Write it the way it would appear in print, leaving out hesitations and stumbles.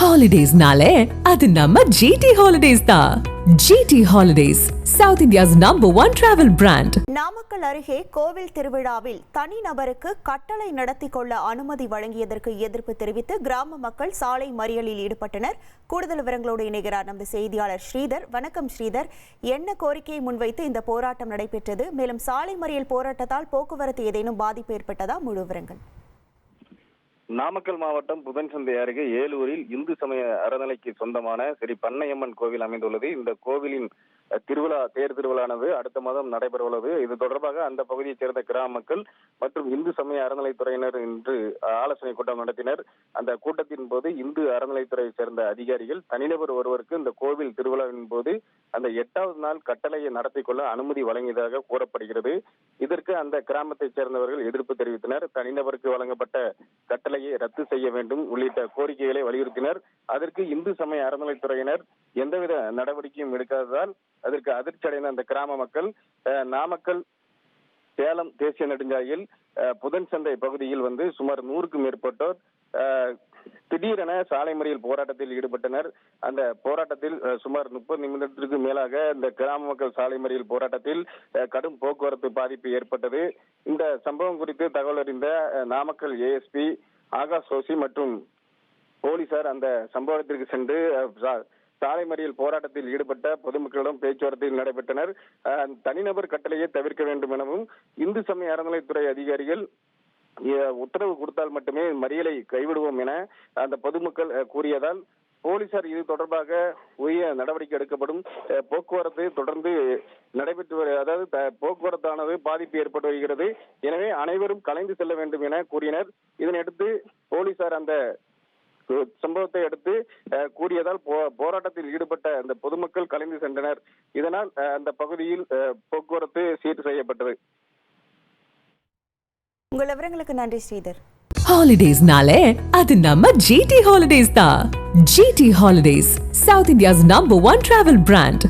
Holidays-nale, அது நம்ம GT Holidays தான். GT Holidays, South India's #1 travel brand. Namakkal அருகே கோவில் திருவிழாவில் தனிநபருக்கு கட்டளை நடத்தி கொள்ள அனுமதி வழங்கியதற்கு எதிர்ப்பு தெரிவித்து கிராம மக்கள் சாலை மறியலில் ஈடுபட்டனர். கூடுதல் விவரங்களோடு இணைகிறார் நமது செய்தியாளர் ஸ்ரீதர். வணக்கம் ஸ்ரீதர், என்ன கோரிக்கையை முன்வைத்து இந்த போராட்டம் நடைபெற்றது? மேலும் சாலை மறியல் போராட்டத்தால் போக்குவரத்து ஏதேனும் பாதிப்பு ஏற்பட்டதா? முழு விவரங்கள். நாமக்கல் மாவட்டம் புதன்சந்தை அருகே ஏலூரில் இந்து சமய அறநிலைக்கு சொந்தமான ஸ்ரீ பண்ணையம்மன் கோவில் அமைந்துள்ளது. இந்த கோவிலின் தேர் திருவிழானது அடுத்த மாதம் நடைபெற உள்ளது. இது தொடர்பாக அந்த பகுதியைச் சேர்ந்த கிராம மக்கள் மற்றும் இந்து சமய அறநிலைத்துறையினர் இன்று ஆலோசனை கூட்டம் நடத்தினர். அந்த கூட்டத்தின் போது இந்து அறநிலைத்துறையை சேர்ந்த அதிகாரிகள் தனிநபர் ஒருவருக்கு இந்த கோவில் திருவிழாவின் போது அந்த 8வது நாள் கட்டளையை நடத்தி கொள்ள அனுமதி வழங்கியதாக கூறப்படுகிறது. இதற்கு அந்த கிராமத்தைச் சேர்ந்தவர்கள் எதிர்ப்பு தெரிவித்தனர். தனிநபருக்கு வழங்கப்பட்ட கட்டளையை ரத்து செய்ய வேண்டும் உள்ளிட்ட கோரிக்கைகளை வலியுறுத்தினர். அதற்கு இந்து சமய அறநிலைத்துறையினர் எந்தவித நடவடிக்கையும் எடுக்காததால் அதற்கு அதிர்ச்சி அடைந்த அந்த கிராம மக்கள் நாமக்கல் சேலம் தேசிய நெடுஞ்சாலையில் புதன்சந்தை பகுதியில் சுமார் 100க்கும் மேற்பட்டோர் திடீரென சாலை மறியல் போராட்டத்தில் ஈடுபட்டனர். அந்த போராட்டத்தில் சுமார் 30 நிமிடத்திற்கு மேலாக இந்த கிராம மக்கள் சாலை மறியல் போராட்டத்தில் கடும் போக்குவரத்து பாதிப்பு ஏற்பட்டது. இந்த சம்பவம் குறித்து தகவல் அறிந்த நாமக்கல் ஏஎஸ்பி ஆகாஷ் சோசி மற்றும் போலீசார் அந்த சம்பவத்திற்கு சென்று சாலை மறியல் போராட்டத்தில் ஈடுபட்ட பொதுமக்களிடம் பேச்சுவார்த்தையில் நடைபெற்றனர். தனிநபர் கட்டளையை தவிர்க்க வேண்டும் எனவும் இந்து சமய அறநிலைத்துறை அதிகாரிகள் உத்தரவு கொடுத்தால் மட்டுமே மறியலை கைவிடுவோம் என அந்த பொதுமக்கள் கூறியதால் போலீசார் இது தொடர்பாக உரிய நடவடிக்கை எடுக்கப்படும். போக்குவரத்து தொடர்ந்து நடைபெற்று அதாவது போக்குவரத்தானது பாதிப்பு ஏற்பட்டு வருகிறது. எனவே அனைவரும் கலைந்து செல்ல வேண்டும் என கூறினர். இதனையடுத்து போலீசார் அந்த சம்பவத்தை அடுத்து கூறியதால் போராட்டத்தில் ஈடுபட்ட அந்த பொதுமக்கள் கலைந்து சென்றனர். இதனால் அந்த பகுதியில் போக்குவரத்து சீர் செய்யப்பட்டது. உங்கள் விவரங்களுக்கு நன்றி ஸ்ரீதர். Holidays-nale, அது நம்ம GT Holidays தான். GT Holidays, South India's #1 travel brand.